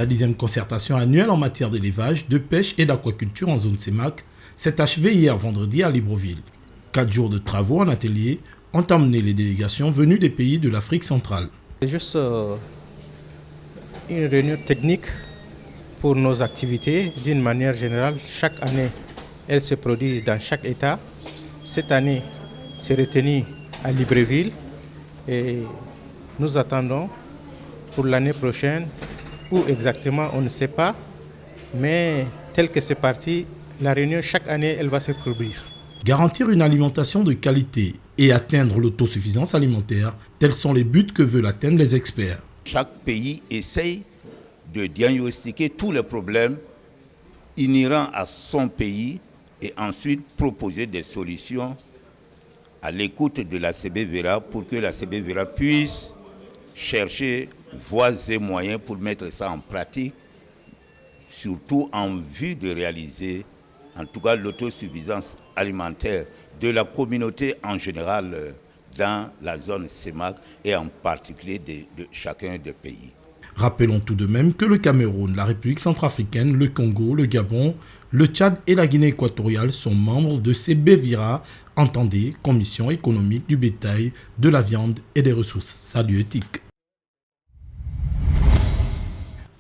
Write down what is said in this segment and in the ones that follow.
La 10e concertation annuelle en matière d'élevage, de pêche et d'aquaculture en zone CEMAC s'est achevée hier vendredi à Libreville. 4 jours de travaux en atelier ont emmené les délégations venues des pays de l'Afrique centrale. C'est juste une réunion technique pour nos activités. D'une manière générale, chaque année, elle se produit dans chaque État. Cette année, c'est retenu à Libreville et nous attendons pour l'année prochaine, où exactement on ne sait pas, mais tel que c'est parti, la réunion chaque année, elle va se produire. Garantir une alimentation de qualité et atteindre l'autosuffisance alimentaire, tels sont les buts que veulent atteindre les experts. Chaque pays essaye de diagnostiquer tous les problèmes inhérents à son pays et ensuite proposer des solutions à l'écoute de la CBVERA pour que la CBVERA puisse chercher voies et moyens pour mettre ça en pratique, surtout en vue de réaliser en tout cas l'autosuffisance alimentaire de la communauté en général dans la zone CEMAC et en particulier de chacun des pays. Rappelons tout de même que le Cameroun, la République centrafricaine, le Congo, le Gabon, le Tchad et la Guinée équatoriale sont membres de CBVERA, entendez, Commission économique du bétail, de la viande et des ressources halieutiques.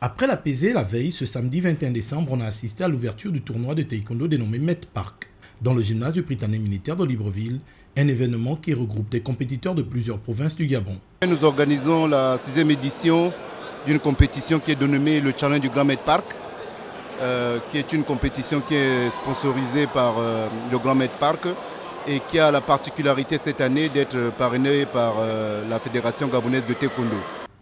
Après la pesée la veille, ce samedi 21 décembre, on a assisté à l'ouverture du tournoi de taekwondo dénommé Met Park, dans le gymnase du Prytanée militaire de Libreville, un événement qui regroupe des compétiteurs de plusieurs provinces du Gabon. Nous organisons la 6e édition d'une compétition qui est dénommée le Challenge du Grand Met Park, qui est une compétition qui est sponsorisée par le Grand Met Park et qui a la particularité cette année d'être parrainée par la Fédération gabonaise de taekwondo.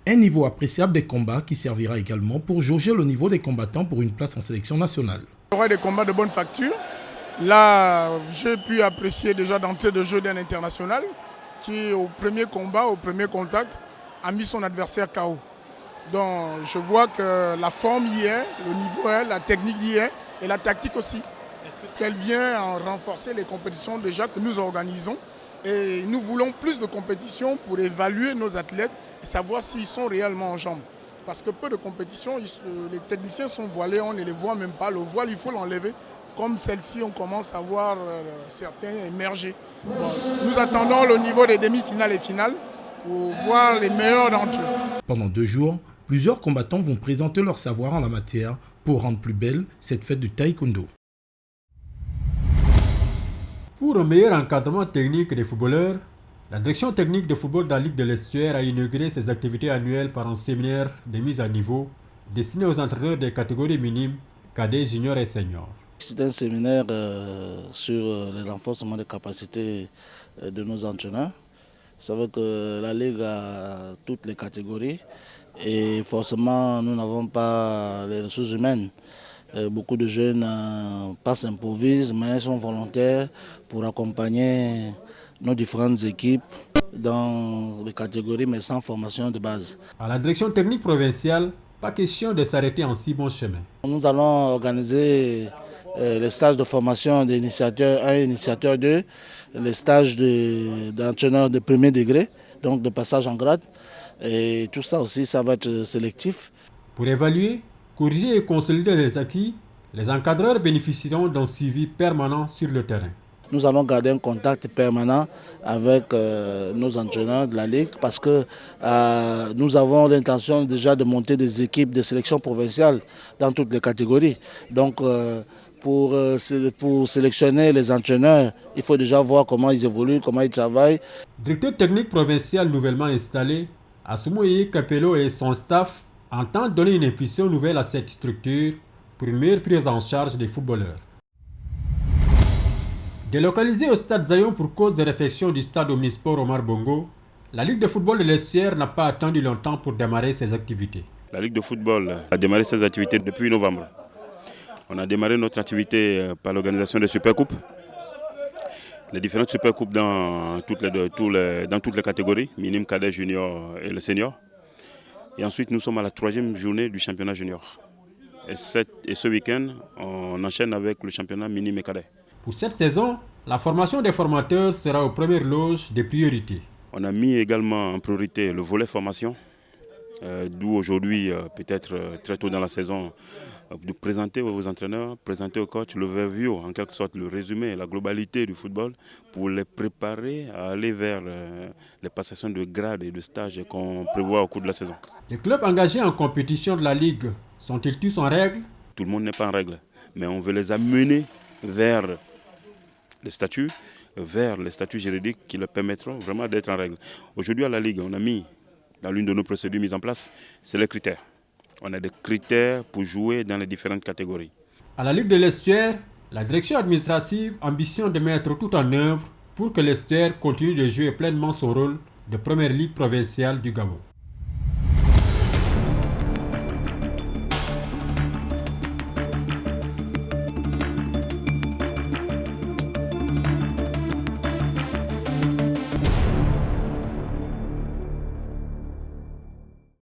Un niveau appréciable des combats qui servira également pour jauger le niveau des combattants pour une place en sélection nationale. Il y aura des combats de bonne facture. Là, j'ai pu apprécier déjà d'entrée de jeu d'un international qui, au premier combat, au premier contact, a mis son adversaire KO. Donc, je vois que la forme y est, le niveau est, la technique y est et la tactique aussi. Qu'elle vient renforcer les compétitions déjà que nous organisons. Et nous voulons plus de compétitions pour évaluer nos athlètes et savoir s'ils sont réellement en jambes. Parce que peu de compétitions, les techniciens sont voilés, on ne les voit même pas. Le voile, il faut l'enlever. Comme celle-ci, on commence à voir certains émerger. Bon, nous attendons le niveau des demi-finales et finales pour voir les meilleurs d'entre eux. Pendant 2 jours, plusieurs combattants vont présenter leur savoir en la matière pour rendre plus belle cette fête du taekwondo. Pour un meilleur encadrement technique des footballeurs, la direction technique de football de la Ligue de l'Estuaire a inauguré ses activités annuelles par un séminaire de mise à niveau destiné aux entraîneurs des catégories minimes, cadets, juniors et seniors. C'est un séminaire sur le renforcement des capacités de nos entraîneurs. Vous savez que la Ligue a toutes les catégories et forcément nous n'avons pas les ressources humaines. Beaucoup de jeunes pas s'improvisent mais sont volontaires pour accompagner nos différentes équipes dans les catégories mais sans formation de base. À la direction technique provinciale, pas question de s'arrêter en si bon chemin. Nous allons organiser les stages de formation d'initiateur 1 et initiateur 2, les stages d'entraîneurs de premier degré, donc de passage en grade. Et tout ça aussi, ça va être sélectif. Pour évaluer, corriger et consolider les acquis, les encadreurs bénéficieront d'un suivi permanent sur le terrain. Nous allons garder un contact permanent avec nos entraîneurs de la Ligue parce que nous avons l'intention déjà de monter des équipes de sélection provinciale dans toutes les catégories. Donc pour sélectionner les entraîneurs, il faut déjà voir comment ils évoluent, comment ils travaillent. Directeur technique provincial nouvellement installé, Asumuyi Capello et son staff entendent donner une impulsion nouvelle à cette structure pour une meilleure prise en charge des footballeurs. Délocalisé au stade Zayon pour cause de réfection du stade omnisport Omar Bongo, la Ligue de football de l'Estuaire n'a pas attendu longtemps pour démarrer ses activités. La Ligue de football a démarré ses activités depuis novembre. On a démarré notre activité par l'organisation des Supercoupes. Les différentes Supercoupes dans toutes les catégories, minime, cadet, junior et le senior. Et ensuite, nous sommes à la 3e journée du championnat junior. Et ce week-end, on enchaîne avec le championnat minime et cadet. Pour cette saison, la formation des formateurs sera aux premières loges des priorités. On a mis également en priorité le volet formation D'où aujourd'hui, peut-être très tôt dans la saison, de présenter aux entraîneurs, présenter aux coachs l'overview, en quelque sorte le résumé, la globalité du football, pour les préparer à aller vers les passations de grades et de stages qu'on prévoit au cours de la saison. Les clubs engagés en compétition de la Ligue sont-ils tous en règle? Tout le monde n'est pas en règle, mais on veut les amener vers les statuts juridiques qui leur permettront vraiment d'être en règle. Aujourd'hui à la Ligue, on a mis dans l'une de nos procédures mises en place, c'est les critères. On a des critères pour jouer dans les différentes catégories. À la Ligue de l'Estuaire, la direction administrative ambitionne de mettre tout en œuvre pour que l'Estuaire continue de jouer pleinement son rôle de première ligue provinciale du Gabon.